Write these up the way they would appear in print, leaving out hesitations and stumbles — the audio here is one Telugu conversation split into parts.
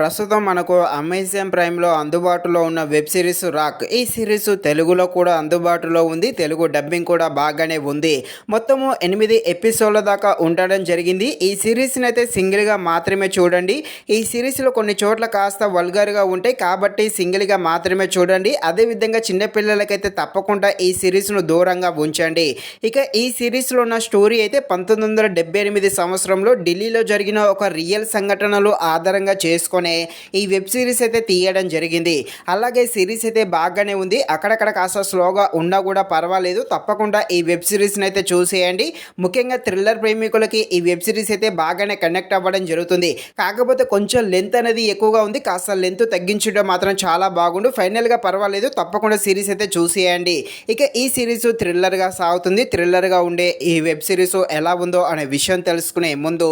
ప్రస్తుతం మనకు అమెజాన్ ప్రైమ్‌లో అందుబాటులో ఉన్న వెబ్ సిరీస్ 'రాక్'. ఈ సిరీస్ తెలుగులో కూడా అందుబాటులో ఉంది. తెలుగు డబ్బింగ్ కూడా బాగానే ఉంది. మొత్తము 8 ఎపిసోడ్ల దాకా ఉండడం జరిగింది. ఈ సిరీస్‌నైతే సింగిల్‌గా మాత్రమే చూడండి. ఈ సిరీస్‌లో కొన్ని చోట్ల కాస్త వల్గర్‌గా ఉంటాయి కాబట్టి సింగిల్‌గా మాత్రమే చూడండి. అదేవిధంగా చిన్న పిల్లలకైతే తప్పకుండా ఈ సిరీస్‌ను దూరంగా ఉంచండి. ఇక ఈ సిరీస్‌లో ఉన్న స్టోరీ అయితే 1978 సంవత్సరంలో ఢిల్లీలో జరిగిన ఒక రియల్ సంఘటనలు ఆధారంగా చేసుకునే ఈ వెబ్ సిరీస్ అయితే తీయడం జరిగింది. అలాగే సిరీస్ అయితే బాగానే ఉంది. అక్కడక్కడ కాస్త స్లోగా ఉన్నా కూడా పర్వాలేదు. తప్పకుండా ఈ వెబ్ సిరీస్ని అయితే చూసేయండి. ముఖ్యంగా థ్రిల్లర్ ప్రేమికులకి ఈ వెబ్ సిరీస్ అయితే బాగానే కనెక్ట్ అవ్వడం జరుగుతుంది. కాకపోతే కొంచెం లెంత్ అనేది ఎక్కువగా ఉంది. కాస్త లెంత్ తగ్గించడం మాత్రం చాలా బాగుండు. ఫైనల్గా పర్వాలేదు. తప్పకుండా సిరీస్ అయితే చూసేయండి. ఇక ఈ సిరీస్ థ్రిల్లర్గా సాగుతుంది. థ్రిల్లర్గా ఉండే ఈ వెబ్ సిరీస్ ఎలా ఉందో అనే విషయం తెలుసుకునే ముందు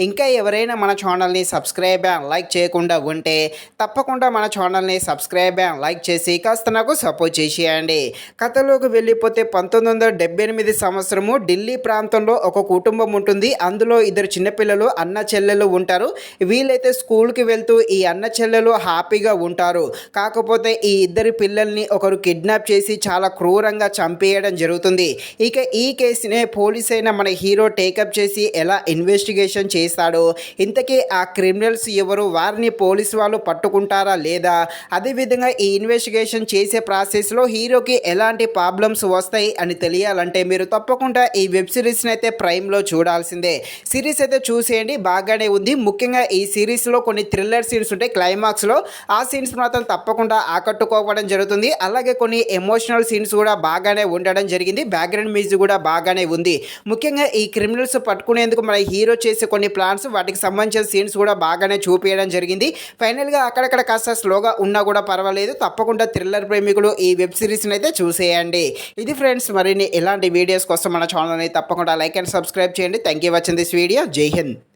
ఇంకా ఎవరైనా మన ఛానల్ని సబ్స్క్రైబ్ అండ్ లైక్ చేయకుండా ఉంటే తప్పకుండా మన ఛానల్ని సబ్స్క్రైబ్ అండ్ లైక్ చేసి కాస్త నాకు సపోర్ట్ చేసేయండి. కథలోకి వెళ్ళిపోతే 1978 సంవత్సరము ఢిల్లీ ప్రాంతంలో ఒక కుటుంబం ఉంటుంది. అందులో ఇద్దరు చిన్నపిల్లలు అన్న చెల్లెలు ఉంటారు. వీళ్ళైతే స్కూల్కి వెళ్తూ ఈ అన్న చెల్లెలు హ్యాపీగా ఉంటారు. కాకపోతే ఈ ఇద్దరి పిల్లల్ని ఒకరు కిడ్నాప్ చేసి చాలా క్రూరంగా చంపేయడం జరుగుతుంది. ఇక ఈ కేసునే పోలీస్ అయిన మన హీరో టేకప్ చేసి ఎలా ఇన్వెస్టిగేషన్ చేస్తాడో, ఇంతకీ ఆ క్రిమినల్స్ ఎవరు, వారిని పోలీసు వాళ్ళు పట్టుకుంటారా లేదా, అదేవిధంగా ఈ ఇన్వెస్టిగేషన్ చేసే ప్రాసెస్లో హీరోకి ఎలాంటి ప్రాబ్లమ్స్ వస్తాయి అని తెలియాలంటే మీరు తప్పకుండా ఈ వెబ్ సిరీస్ని అయితే ప్రైమ్లో చూడాల్సిందే. సిరీస్ అయితే చూసేయండి, బాగానే ఉంది. ముఖ్యంగా ఈ సిరీస్లో కొన్ని థ్రిల్లర్ సీన్స్ ఉంటాయి క్లైమాక్స్లో. ఆ సీన్స్ మాత్రం తప్పకుండా ఆకట్టుకోవడం జరుగుతుంది. అలాగే కొన్ని ఎమోషనల్ సీన్స్ కూడా బాగానే ఉండడం జరిగింది. బ్యాక్గ్రౌండ్ మ్యూజిక్ కూడా బాగానే ఉంది. ముఖ్యంగా ఈ క్రిమినల్స్ పట్టుకునేందుకు మన హీరో చేసే కొన్ని ప్లాన్స్, వాటికి సంబంధించిన సీన్స్ కూడా బాగానే చూపించడం జరిగింది. ఫైనల్గా అక్కడక్కడ కాస్త స్లోగా ఉన్నా కూడా పర్వాలేదు. తప్పకుండా థ్రిల్లర్ ప్రేమికులు ఈ వెబ్ సిరీస్ని అయితే చూసేయండి. ఇది ఫ్రెండ్స్, మరిన్ని ఇలాంటి వీడియోస్ కోసం మన ఛానల్ని తప్పకుండా లైక్ అండ్ సబ్స్క్రైబ్ చేయండి. Thank you watching this video. జై హింద్.